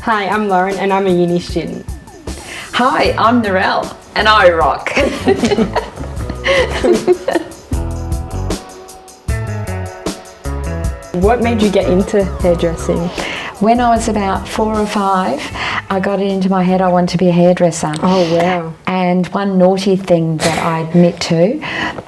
Hi, I'm Lauren and I'm a uni student. Hi, I'm Narelle and I rock. What made you get into hairdressing? When I was about 4 or 5, I got it into my head I wanted to be a hairdresser. Oh, wow. And one naughty thing that I admit to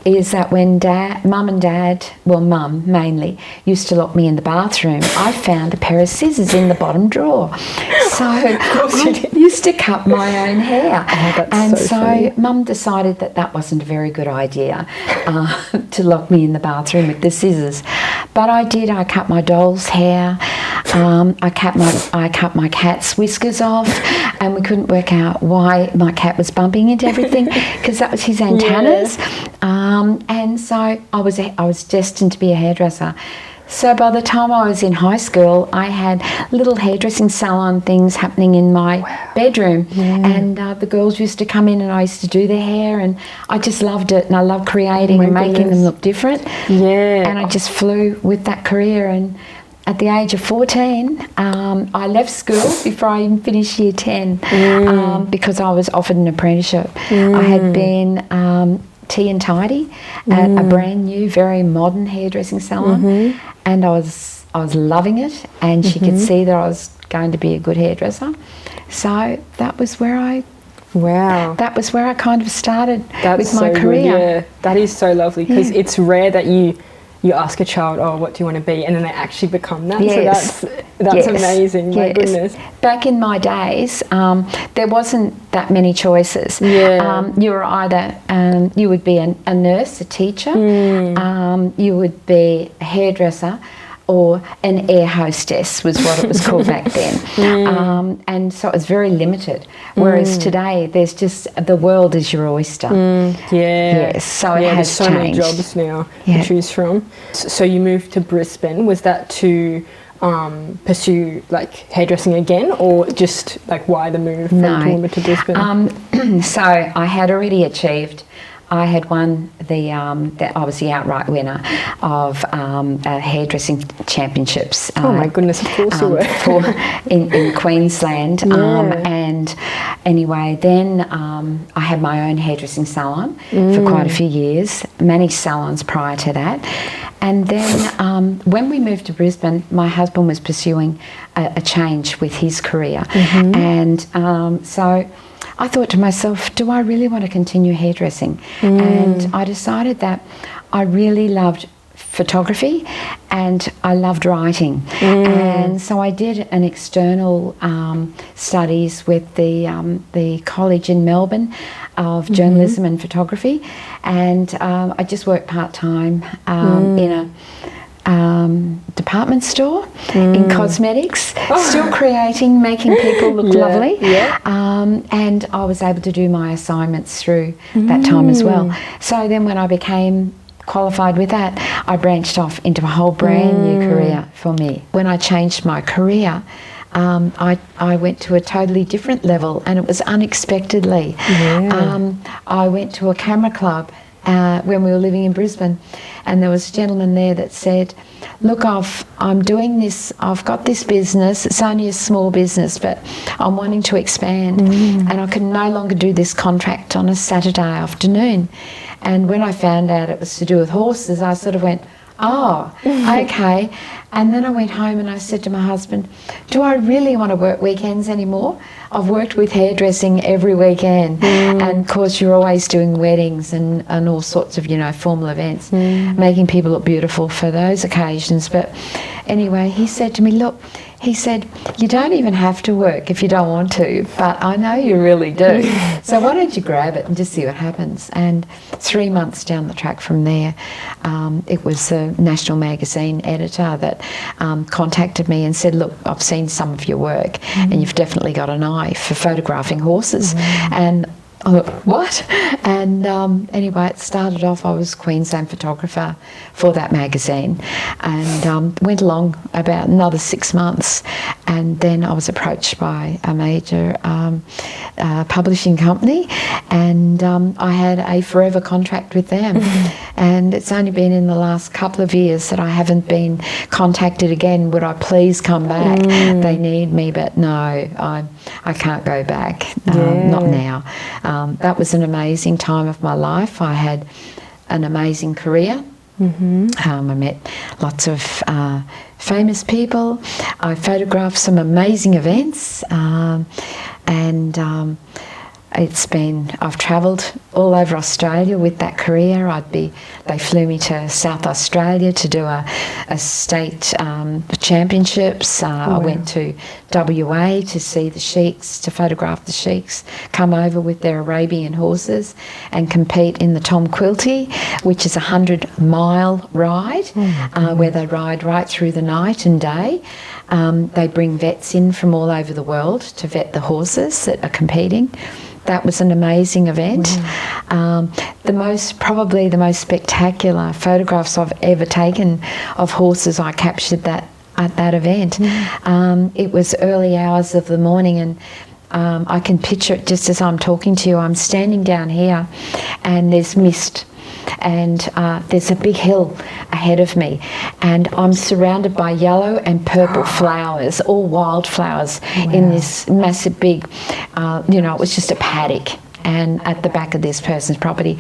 is that when Mum and Dad, well, Mum mainly, used to lock me in the bathroom, I found a pair of scissors in the bottom drawer. So I used to cut my own hair. Oh, that's and so so funny. Mum decided that that wasn't a very good idea to lock me in the bathroom with the scissors. But I did. I cut my doll's hair. I cut my cat's whiskers off, and we couldn't work out why my cat was bumping into everything because that was his antennas. Yeah. And so I was destined to be a hairdresser. So by the time I was in high school, I had little hairdressing salon things happening in my bedroom, and the girls used to come in and I used to do their hair, and I just loved it, and I loved creating and making them look different. Yeah. And I just flew with that career. And at the age of 14, I left school before I even finished year 10 because I was offered an apprenticeship. I had been tea and tidy at a brand new, very modern hairdressing salon, and I was loving it, and she could see that I was going to be a good hairdresser. So that was where I kind of started with my career. Good, yeah. That is so lovely because it's rare that you ask a child, oh, what do you want to be? And then they actually become that. Yes. So that's amazing. My goodness. Back in my days, there wasn't that many choices. Yeah. You were either, you would be a nurse, a teacher, you would be a hairdresser, or an air hostess was what it was called back then. And so it was very limited. Whereas today, there's just, the world is your oyster. Yes, so it has there's so many changed. jobs now to choose from. So you moved to Brisbane. Was that to pursue like hairdressing again, or just like why the move from Toowoomba to Brisbane? So I had already achieved. I had won I was the outright winner of hairdressing championships. Oh my goodness, of course you were. in Queensland. And anyway, then I had my own hairdressing salon for quite a few years, managed salons prior to that. And then when we moved to Brisbane, my husband was pursuing a change with his career. And so I thought to myself, do I really want to continue hairdressing? And I decided that I really loved photography and I loved writing. And so I did an external studies with the college in Melbourne of journalism and photography, and I just worked part-time in a department store in cosmetics, still creating, making people look lovely. And I was able to do my assignments through that time as well. So then when I became qualified with that, I branched off into a whole brand new career for me. When I changed my career, I went to a totally different level, and it was unexpectedly. I went to a camera club when we were living in Brisbane, and there was a gentleman there that said, look, I'm doing this, I've got this business, it's only a small business, but I'm wanting to expand, and I can no longer do this contract on a Saturday afternoon. And when I found out it was to do with horses, I sort of went, oh, okay. And then I went home and I said to my husband, do I really want to work weekends anymore? I've worked with hairdressing every weekend. And of course you're always doing weddings and all sorts of, formal events, making people look beautiful for those occasions. But anyway, he said to me, look, he said, you don't even have to work if you don't want to, but I know you really do. So why don't you grab it and just see what happens? And 3 months down the track from there, it was a national magazine editor that contacted me and said, look, I've seen some of your work and you've definitely got an eye for photographing horses. And I thought, what? And anyway, it started off, I was Queensland photographer for that magazine, and went along about another 6 months, and then I was approached by a major publishing company, and I had a forever contract with them. And it's only been in the last couple of years that I haven't been contacted again. Would I please come back? They need me, but no, I can't go back. Not now. That was an amazing time of my life. I had an amazing career. I met lots of famous people. I photographed some amazing events, and I've travelled all over Australia with that career. They flew me to South Australia to do a state championships. I went to WA to see the sheiks, to photograph the sheiks come over with their Arabian horses and compete in the Tom Quilty, which is a 100-mile ride, where they ride right through the night and day. They bring vets in from all over the world to vet the horses that are competing. That was an amazing event. Probably the most spectacular photographs I've ever taken of horses I captured at that event. It was early hours of the morning, and I can picture it just as I'm talking to you. I'm standing down here and there's mist, and there's a big hill ahead of me, and I'm surrounded by yellow and purple flowers, all wildflowers, in this massive big, it was just a paddock, and at the back of this person's property.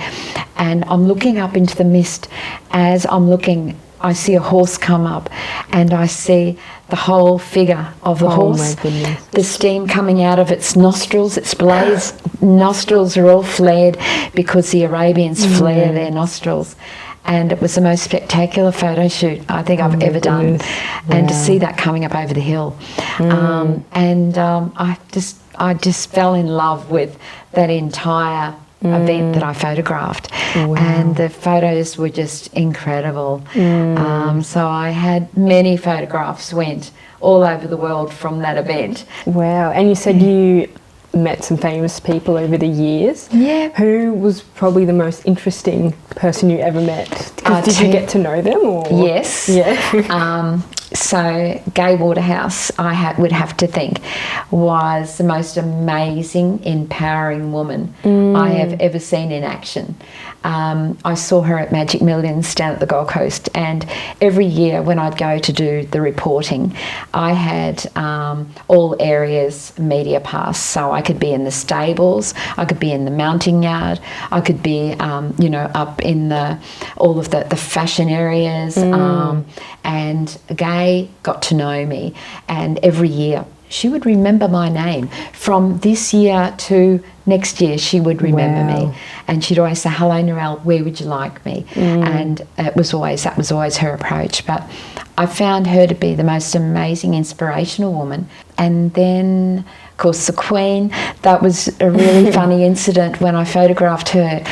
And I'm looking up into the mist. As I'm looking, I see a horse come up, and I see the whole figure of the horse. My goodness. The steam coming out of its nostrils, its blades nostrils are all flared because the Arabians flare their nostrils. And it was the most spectacular photo shoot I think I've ever done. And to see that coming up over the hill. I just fell in love with that entire event that I photographed. And the photos were just incredible. So I had many photographs went all over the world from that event. Wow. And you said you met some famous people over the years. Yeah. Who was probably the most interesting person you ever met? Did you get to know them? Or? Yes. Yeah. So Gay Waterhouse, would have to think, was the most amazing, empowering woman I have ever seen in action. I saw her at Magic Millions down at the Gold Coast, and every year when I'd go to do the reporting, I had all areas media pass, so I could be in the stables, I could be in the mounting yard, I could be up in all of the fashion areas, and Gay got to know me, and every year she would remember my name. From this year to next year, she would remember me, and she'd always say, "Hello, Narelle, where would you like me?" And that was always her approach. But I found her to be the most amazing, inspirational woman. And then, of course, the Queen. That was a really funny incident when I photographed her.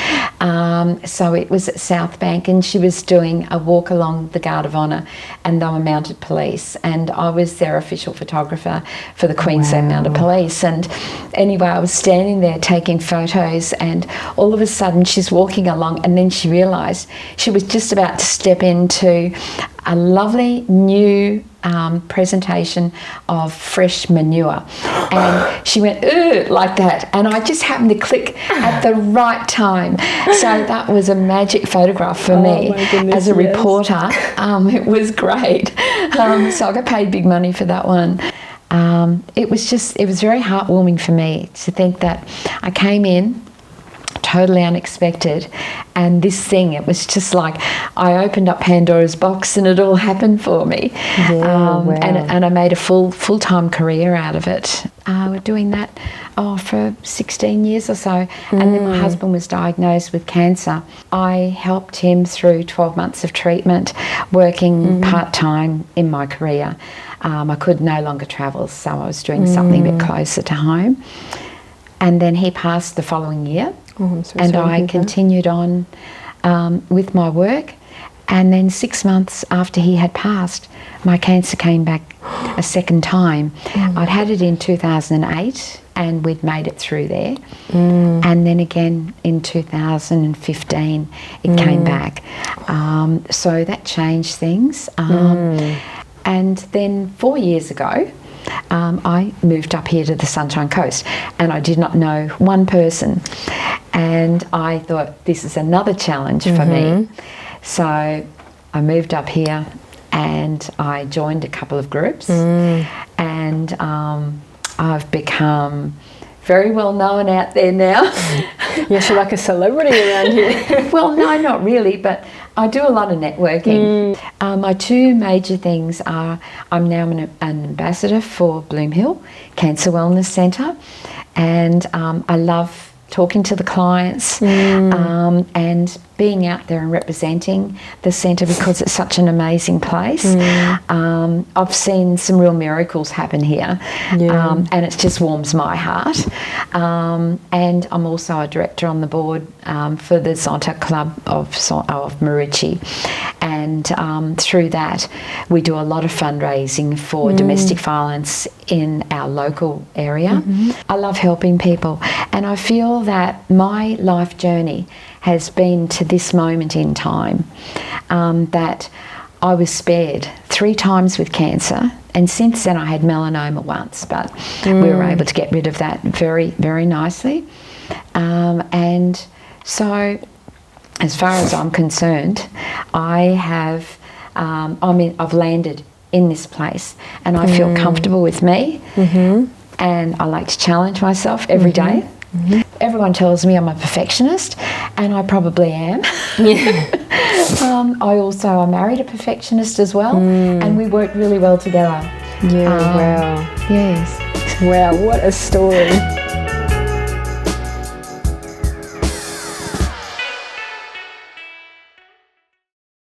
So it was at South Bank, and she was doing a walk along the Guard of Honour, and they were mounted police, and I was their official photographer for the Queensland Mounted Police. And anyway, I was standing there taking photos, and all of a sudden she's walking along, and then she realised she was just about to step into a lovely new presentation of fresh manure, and she went "Ugh," like that, and I just happened to click at the right time. So that was a magic photograph for me as a reporter. It was great. So I got paid big money for that one. It was very heartwarming for me to think that I came in totally unexpected, and this thing, it was just like I opened up Pandora's box and it all happened for me. And I made a full-time career out of it. We're doing that for 16 years or so, and then my husband was diagnosed with cancer. I helped him through 12 months of treatment, working part-time in my career. I could no longer travel, so I was doing something a bit closer to home. And then he passed the following year. And I continued on with my work, and then 6 months after he had passed, my cancer came back a second time. I'd had it in 2008, and we'd made it through there, and then again in 2015 it came back. So that changed things. And then 4 years ago, I moved up here to the Sunshine Coast, and I did not know one person. And I thought, this is another challenge for me. So I moved up here and I joined a couple of groups, and I've become very well known out there now. Yes, you're like a celebrity around here. Well, no, not really, but I do a lot of networking. My two major things are, I'm now an ambassador for Bloom Hill Cancer Wellness Centre, and I love talking to the clients and being out there and representing the centre because it's such an amazing place. I've seen some real miracles happen here, and it just warms my heart. And I'm also a director on the board for the Zonta Club of Marici, and through that we do a lot of fundraising for domestic violence in our local area. I love helping people, and I feel that my life journey has been to this moment in time, that I was spared 3 times with cancer, and since then I had melanoma once, but we were able to get rid of that very, very nicely. And so as far as I'm concerned, I've landed in this place, and I feel comfortable with me, and I like to challenge myself every day. Everyone tells me I'm a perfectionist, and I probably am. I married a perfectionist as well, and we work really well together. Wow. Yes. Wow, what a story.